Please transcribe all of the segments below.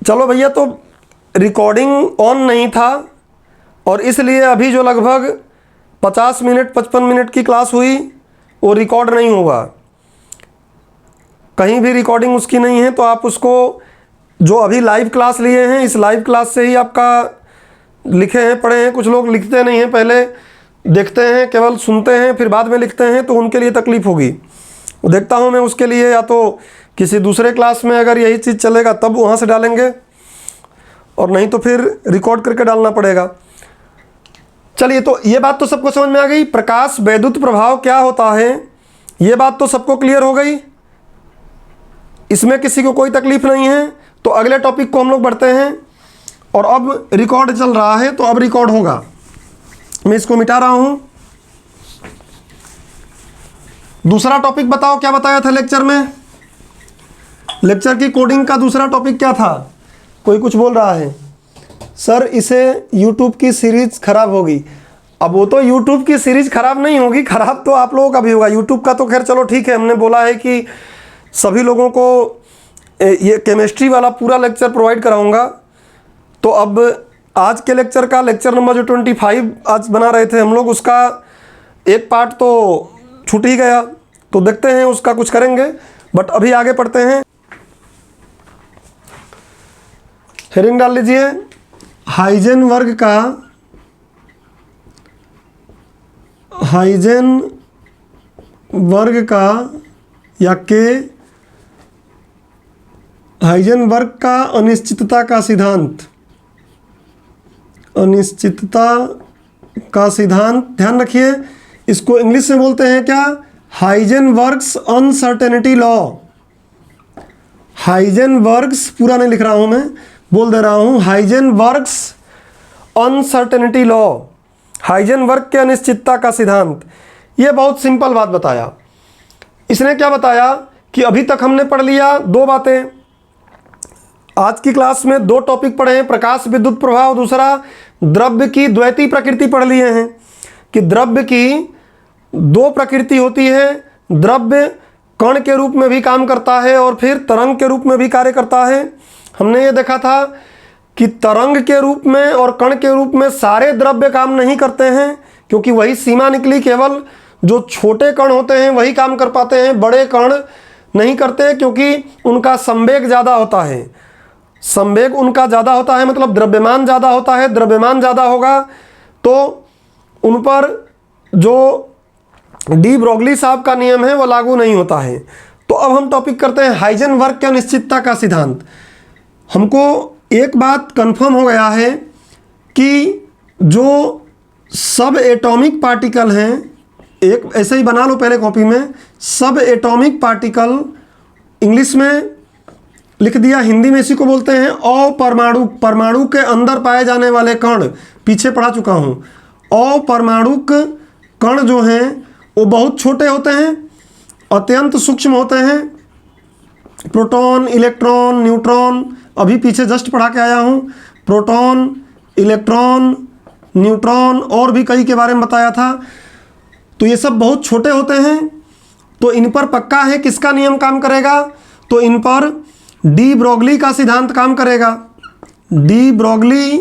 चलो भैया, तो रिकॉर्डिंग ऑन नहीं था और इसलिए अभी जो लगभग 50 मिनट 55 मिनट की क्लास हुई वो रिकॉर्ड नहीं होगा, कहीं भी रिकॉर्डिंग उसकी नहीं है। तो आप उसको जो अभी लाइव क्लास लिए हैं, इस लाइव क्लास से ही आपका लिखे हैं, पढ़े हैं। कुछ लोग लिखते नहीं हैं, पहले देखते हैं, केवल सुनते हैं, फिर बाद में लिखते हैं, तो उनके लिए तकलीफ़ होगी। देखता हूँ मैं उसके लिए या तो किसी दूसरे क्लास में अगर यही चीज़ चलेगा तब वहाँ से डालेंगे, और नहीं तो फिर रिकॉर्ड करके डालना पड़ेगा। चलिए, तो ये बात तो सबको समझ में आ गई। प्रकाश वैद्युत प्रभाव क्या होता है, ये बात तो सबको क्लियर हो गई, इसमें किसी को कोई तकलीफ नहीं है। तो अगले टॉपिक को हम लोग बढ़ते हैं, और अब रिकॉर्ड चल रहा है तो अब रिकॉर्ड होगा। मैं इसको मिटा रहा हूं। दूसरा टॉपिक बताओ, क्या बताया था लेक्चर में? लेक्चर की कोडिंग का दूसरा टॉपिक क्या था? कोई कुछ बोल रहा है, सर इसे यूट्यूब की सीरीज खराब होगी। अब वो तो यूट्यूब की सीरीज खराब नहीं होगी, खराब तो आप लोगों का भी होगा। यूट्यूब का तो खैर चलो ठीक है, हमने बोला है कि सभी लोगों को ये केमिस्ट्री वाला पूरा लेक्चर प्रोवाइड कराऊंगा। तो अब आज के लेक्चर का लेक्चर नंबर जो 25 आज बना रहे थे हम लोग, उसका एक पार्ट तो छूट ही गया, तो देखते हैं उसका कुछ करेंगे। बट अभी आगे पढ़ते हैं। हेडिंग डाल लीजिए, हाइजेनबर्ग का या के हाइजेनबर्ग का अनिश्चितता का सिद्धांत, ध्यान रखिए, इसको इंग्लिश में बोलते हैं क्या? हाइजेनबर्ग्स अनसर्टेनिटी लॉ। हाइजेनबर्ग्स पूरा नहीं लिख रहा हूं मैं, बोल दे रहा हूं, हाइजेनबर्ग्स अनसर्टेनिटी लॉ, हाइजेनबर्ग के अनिश्चितता का सिद्धांत। ये बहुत सिंपल बात बताया। इसने क्या बताया कि अभी तक हमने पढ़ लिया दो बातें। आज की क्लास में दो टॉपिक पढ़े हैं, प्रकाश विद्युत प्रभाव, दूसरा द्रव्य की द्वैती प्रकृति पढ़ लिए हैं कि द्रव्य की दो प्रकृति होती है। द्रव्य कण के रूप में भी काम करता है और फिर तरंग के रूप में भी कार्य करता है। हमने ये देखा था कि तरंग के रूप में और कण के रूप में सारे द्रव्य काम नहीं करते हैं, क्योंकि वही सीमा निकली, केवल जो छोटे कण होते हैं वही काम कर पाते हैं, बड़े कण नहीं करते, क्योंकि उनका संवेग ज़्यादा होता है। संवेग उनका ज़्यादा होता है मतलब द्रव्यमान ज़्यादा होता है। द्रव्यमान ज़्यादा होगा तो उन पर जो डी ब्रोगली साहब का नियम है वो लागू नहीं होता है। तो अब हम टॉपिक करते हैं हाइजेनबर्ग के अनिश्चितता का सिद्धांत। हमको एक बात कंफर्म हो गया है कि जो सब एटॉमिक पार्टिकल हैं, एक ऐसे ही बना लो पहले कॉपी में, सब एटॉमिक पार्टिकल, इंग्लिश में लिख दिया, हिंदी में इसी को बोलते हैं अपरमाणु। परमाणु के अंदर पाए जाने वाले कण, पीछे पढ़ा चुका हूँ। अपरमाणुक कण जो हैं वो बहुत छोटे होते हैं, अत्यंत सूक्ष्म होते हैं। प्रोटॉन, इलेक्ट्रॉन, न्यूट्रॉन, अभी पीछे जस्ट पढ़ा के आया हूँ। प्रोटॉन, इलेक्ट्रॉन, न्यूट्रॉन और भी कई के बारे में बताया था। तो ये सब बहुत छोटे होते हैं। तो इन पर पक्का है किसका नियम काम करेगा? तो इन पर डी ब्रोगली का सिद्धांत काम करेगा। डी ब्रोगली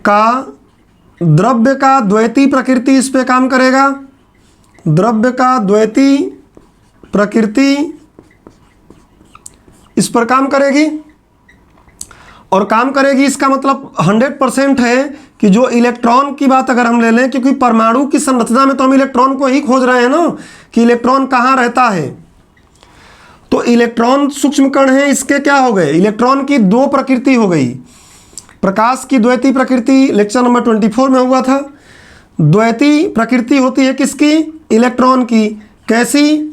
का द्रव्य का द्वैती प्रकृति इस पे काम करेगा। द्रव्य का द्वैती प्रकृति इस पर काम करेगी, और काम करेगी इसका मतलब 100% है कि जो इलेक्ट्रॉन की बात अगर हम ले लें, क्योंकि परमाणु की संरचना में तो हम इलेक्ट्रॉन को ही खोज रहे हैं ना कि इलेक्ट्रॉन कहाँ रहता है। तो इलेक्ट्रॉन सूक्ष्म कण है, इसके क्या हो गए? इलेक्ट्रॉन की दो प्रकृति हो गई। प्रकाश की द्वैती प्रकृति लेक्चर नंबर 24 में हुआ था। द्वैती प्रकृति होती है किसकी? इलेक्ट्रॉन की। कैसी?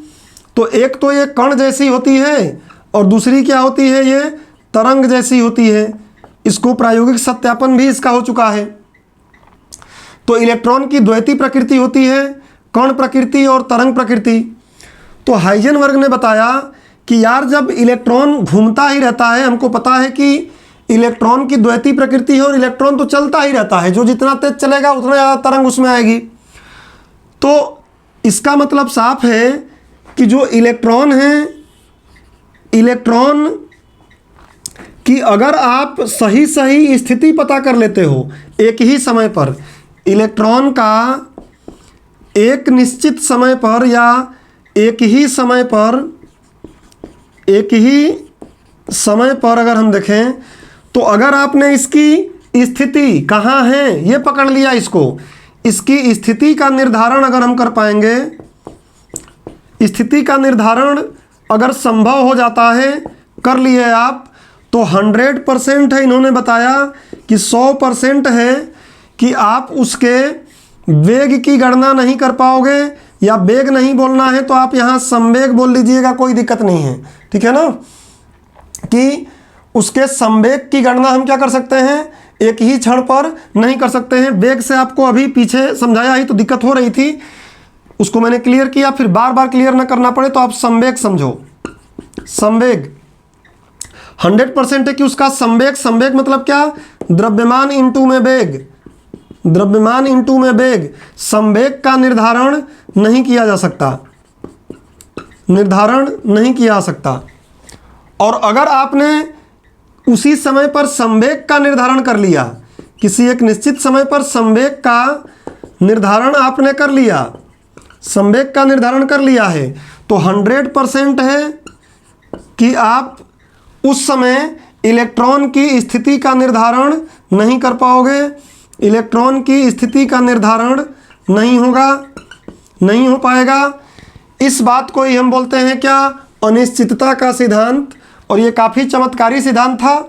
तो एक तो ये कण जैसी होती है और दूसरी क्या होती है? ये तरंग जैसी होती है। इसको प्रायोगिक सत्यापन भी इसका हो चुका है। तो इलेक्ट्रॉन की द्वैती प्रकृति होती है, कण प्रकृति और तरंग प्रकृति। तो हाइजेनबर्ग ने बताया कि यार जब इलेक्ट्रॉन घूमता ही रहता है, हमको पता है कि इलेक्ट्रॉन की द्वैती प्रकृति है और इलेक्ट्रॉन तो चलता ही रहता है, जो जितना तेज चलेगा उतना ज़्यादा तरंग उसमें आएगी। तो इसका मतलब साफ है कि जो इलेक्ट्रॉन है, इलेक्ट्रॉन कि अगर आप सही सही स्थिति पता कर लेते हो एक ही समय पर, इलेक्ट्रॉन का एक निश्चित समय पर या एक ही समय पर अगर हम देखें तो अगर आपने इसकी स्थिति कहाँ है ये पकड़ लिया, इसकी स्थिति का निर्धारण अगर हम कर पाएंगे, स्थिति का निर्धारण अगर संभव हो जाता है, कर लिए आप, तो 100% है। इन्होंने बताया कि 100% है कि आप उसके वेग की गणना नहीं कर पाओगे, या वेग नहीं बोलना है तो आप यहाँ संवेग बोल लीजिएगा, कोई दिक्कत नहीं है, ठीक है ना। कि उसके संवेग की गणना हम क्या कर सकते हैं, एक ही क्षण पर नहीं कर सकते हैं। वेग से आपको अभी पीछे समझाया ही तो दिक्कत हो रही थी, उसको मैंने क्लियर किया, फिर बार बार क्लियर ना करना पड़े तो आप संवेग समझो। संवेग 100% है कि उसका संवेग मतलब क्या, द्रव्यमान इंटू में वेग, द्रव्यमान इंटू में वेग। संवेग का निर्धारण नहीं किया जा सकता, निर्धारण नहीं किया जा सकता। और अगर आपने उसी समय पर संवेग का निर्धारण कर लिया, किसी एक निश्चित समय पर संवेग का निर्धारण आपने कर लिया, संवेग का निर्धारण कर लिया है, तो 100% है कि आप उस समय इलेक्ट्रॉन की स्थिति का निर्धारण नहीं कर पाओगे, इलेक्ट्रॉन की स्थिति का निर्धारण नहीं होगा, नहीं हो पाएगा। इस बात को ही हम बोलते हैं क्या, अनिश्चितता का सिद्धांत। और ये काफ़ी चमत्कारी सिद्धांत था।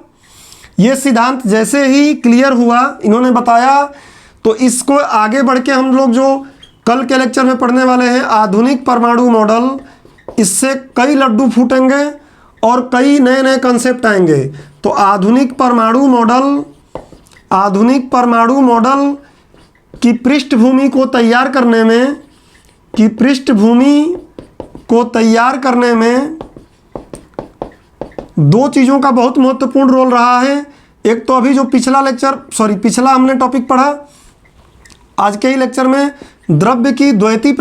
ये सिद्धांत जैसे ही क्लियर हुआ, इन्होंने बताया, तो इसको आगे बढ़ के हम लोग जो कल के लेक्चर में पढ़ने वाले हैं, आधुनिक परमाणु मॉडल, इससे कई लड्डू फूटेंगे और कई नए नए कंसेप्ट आएंगे। तो आधुनिक परमाणु मॉडल की पृष्ठभूमि को तैयार करने में दो चीज़ों का बहुत महत्वपूर्ण रोल रहा है। एक तो अभी जो पिछला हमने टॉपिक पढ़ा, आज के ही लेक्चर में, द्रव्य की द्वैती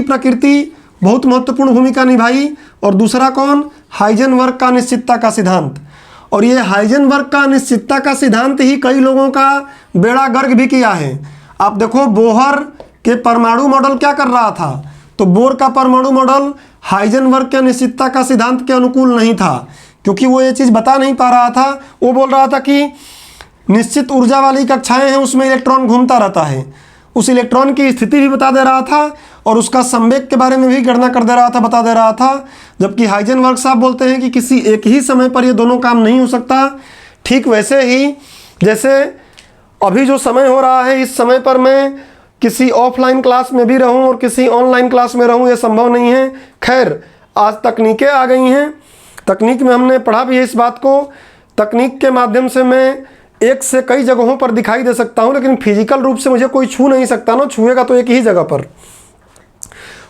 प्रकृति बहुत महत्वपूर्ण भूमिका निभाई। और दूसरा कौन, हाइजेनबर्ग का अनिश्चितता का सिद्धांत। और ये हाइजेनबर्ग का अनिश्चितता का सिद्धांत ही कई लोगों का बेड़ा गर्क भी किया है। आप देखो, बोहर के परमाणु मॉडल क्या कर रहा था, तो बोर का परमाणु मॉडल हाइजेनबर्ग के अनिश्चितता का सिद्धांत के अनुकूल नहीं था, क्योंकि वो ये चीज़ बता नहीं पा रहा था। वो बोल रहा था कि निश्चित ऊर्जा वाली कक्षाएं हैं, उसमें इलेक्ट्रॉन घूमता रहता है, उस इलेक्ट्रॉन की स्थिति भी बता दे रहा था और उसका संवेग के बारे में भी गणना कर दे रहा था, बता दे रहा था। जबकि हाइजेनबर्ग साहब बोलते हैं कि किसी एक ही समय पर ये दोनों काम नहीं हो सकता। ठीक वैसे ही जैसे अभी जो समय हो रहा है, इस समय पर मैं किसी ऑफलाइन क्लास में भी रहूं और किसी ऑनलाइन क्लास में रहूं, ये संभव नहीं है। खैर, आज तकनीकें आ गई हैं, तकनीक में हमने पढ़ा भी है इस बात को। तकनीक के माध्यम से मैं एक से कई जगहों पर दिखाई दे सकता हूं, लेकिन फिजिकल रूप से मुझे कोई छू नहीं सकता ना, छुएगा तो एक ही जगह पर।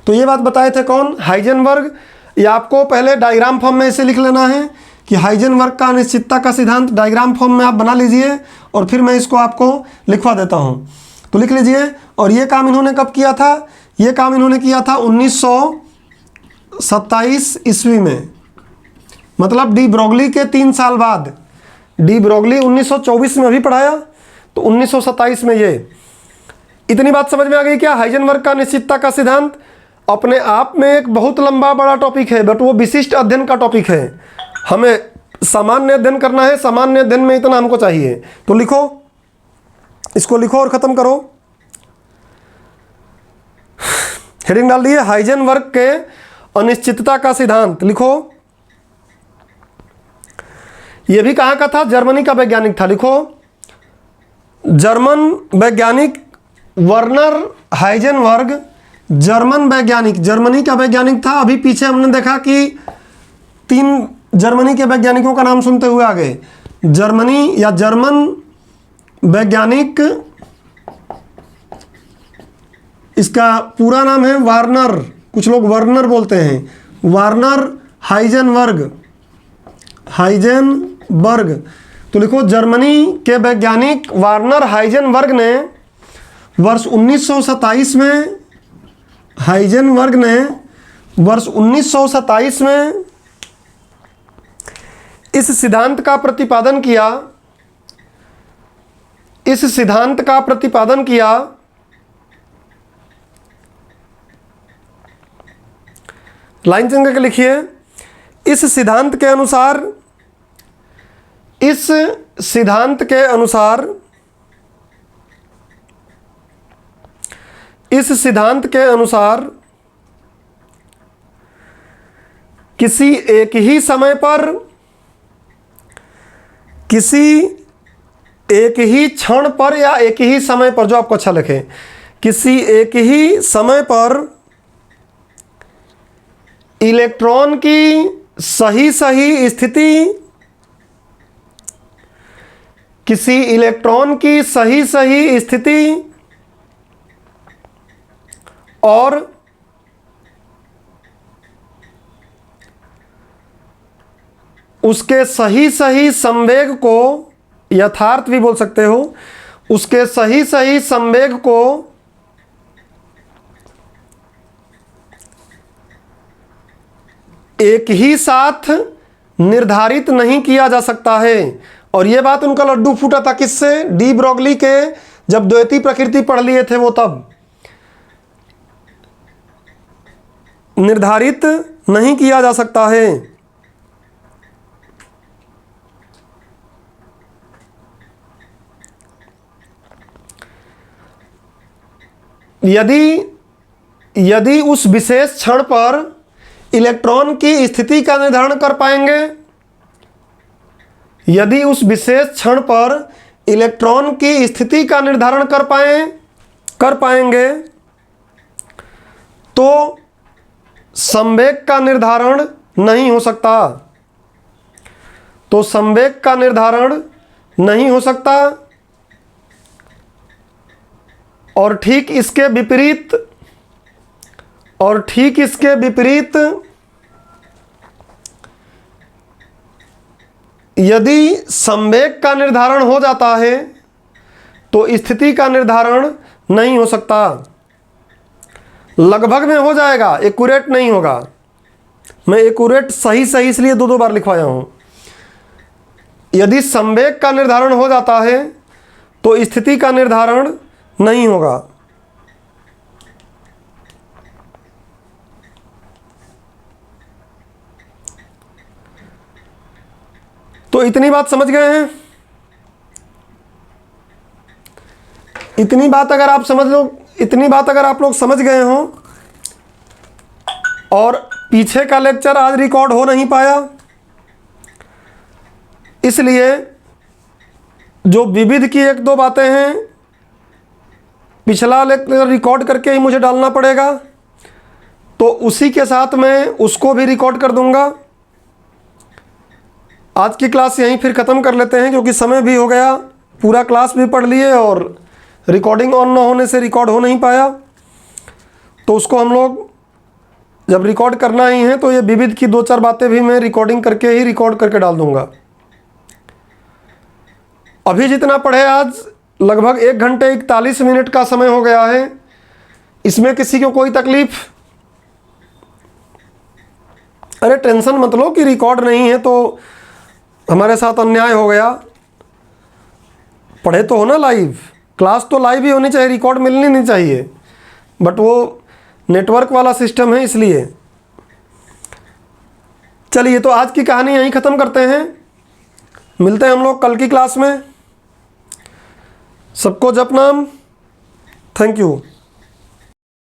तो ये बात बताए थे कौन, हाइजेनबर्ग। ये आपको पहले डायग्राम फॉर्म में इसे लिख लेना है कि हाइजेनबर्ग का अनिश्चितता का सिद्धांत डायग्राम फॉर्म में आप बना लीजिए, और फिर मैं इसको आपको लिखवा देता हूँ। तो लिख लीजिए। और ये काम इन्होंने कब किया था, ये काम इन्होंने किया था 1927 ईस्वी में, मतलब डी ब्रोगली के 3 साल बाद। डी ब्रोगली 1924 में अभी पढ़ाया, तो 1927 में ये। इतनी बात समझ में आ गई क्या। हाइजेनबर्ग का अनिश्चितता का सिद्धांत अपने आप में एक बहुत लंबा बड़ा टॉपिक है, बट वो विशिष्ट अध्ययन का टॉपिक है। हमें सामान्य अध्ययन करना है, सामान्य अध्ययन में इतना हमको चाहिए। तो लिखो, इसको लिखो और ख़त्म करो। हेडिंग डाल दिए, हाइजेनबर्ग के अनिश्चितता का सिद्धांत लिखो। यह भी कहाँ का था, जर्मनी का वैज्ञानिक था। लिखो, जर्मन वैज्ञानिक वर्नर हाइजेनबर्ग, जर्मन वैज्ञानिक, जर्मनी का वैज्ञानिक था। अभी पीछे हमने देखा कि 3 जर्मनी के वैज्ञानिकों का नाम सुनते हुए आ गए। जर्मनी या जर्मन वैज्ञानिक, इसका पूरा नाम है वार्नर, कुछ लोग वर्नर बोलते हैं, वार्नर हाइजेनबर्ग, हाइजेनबर्ग। तो लिखो, जर्मनी के वैज्ञानिक वार्नर हाइजेनबर्ग ने वर्ष 1927 में, हाइजेनबर्ग ने वर्ष 1927 में इस सिद्धांत का प्रतिपादन किया, इस सिद्धांत का प्रतिपादन किया लाइन चेंज करके लिखिए। इस सिद्धांत के अनुसार, इस सिद्धांत के अनुसार, इस सिद्धांत के अनुसार किसी एक ही समय पर, किसी एक ही क्षण पर या एक ही समय पर, जो आपको अच्छा लगे, किसी एक ही समय पर इलेक्ट्रॉन की सही सही स्थिति, किसी इलेक्ट्रॉन की सही सही स्थिति और उसके सही सही संवेग को, यथार्थ भी बोल सकते हो, उसके सही सही संवेग को एक ही साथ निर्धारित नहीं किया जा सकता है। और यह बात उनका लड्डू फूटा था किससे? डी ब्रोगली के, जब द्वैती प्रकृति पढ़ लिए थे वो, तब निर्धारित नहीं किया जा सकता है। यदि उस विशेष क्षण पर इलेक्ट्रॉन की स्थिति का निर्धारण कर पाएंगे, यदि उस विशेष क्षण पर इलेक्ट्रॉन की स्थिति का निर्धारण कर पाएंगे तो संवेग का निर्धारण नहीं हो सकता, तो संवेग का निर्धारण नहीं हो सकता। और ठीक इसके विपरीत, और ठीक इसके विपरीत यदि संवेग का निर्धारण हो जाता है तो स्थिति का निर्धारण नहीं हो सकता। लगभग में हो जाएगा, एक्यूरेट नहीं होगा। मैं एक्यूरेट सही सही इसलिए दो बार लिखवाया हूं। यदि संवेग का निर्धारण हो जाता है तो स्थिति का निर्धारण नहीं होगा। तो इतनी बात समझ गए हैं? इतनी बात अगर आप समझ लो, इतनी बात अगर आप लोग समझ गए हो, और पीछे का लेक्चर आज रिकॉर्ड हो नहीं पाया, इसलिए जो विविध की एक दो बातें हैं पिछला लेक्चर रिकॉर्ड करके ही मुझे डालना पड़ेगा, तो उसी के साथ मैं उसको भी रिकॉर्ड कर दूंगा। आज की क्लास यहीं फिर ख़त्म कर लेते हैं, क्योंकि समय भी हो गया, पूरा क्लास भी पढ़ लिए और रिकॉर्डिंग ऑन न होने से रिकॉर्ड हो नहीं पाया। तो उसको हम लोग जब रिकॉर्ड करना ही है तो ये विविध की दो चार बातें भी मैं रिकॉर्डिंग करके ही रिकॉर्ड करके डाल दूंगा। अभी जितना पढ़े आज लगभग 1 घंटे 41 मिनट का समय हो गया है। इसमें किसी को कोई तकलीफ? अरे टेंशन मत लो कि रिकॉर्ड नहीं है तो हमारे साथ अन्याय हो गया। पढ़े तो हो ना लाइव, क्लास तो लाइव ही होनी चाहिए, रिकॉर्ड मिलनी नहीं चाहिए, बट वो नेटवर्क वाला सिस्टम है इसलिए। चलिए, तो आज की कहानी यहीं ख़त्म करते हैं। मिलते हैं हम लोग कल की क्लास में। सबको जप नाम। Thank you.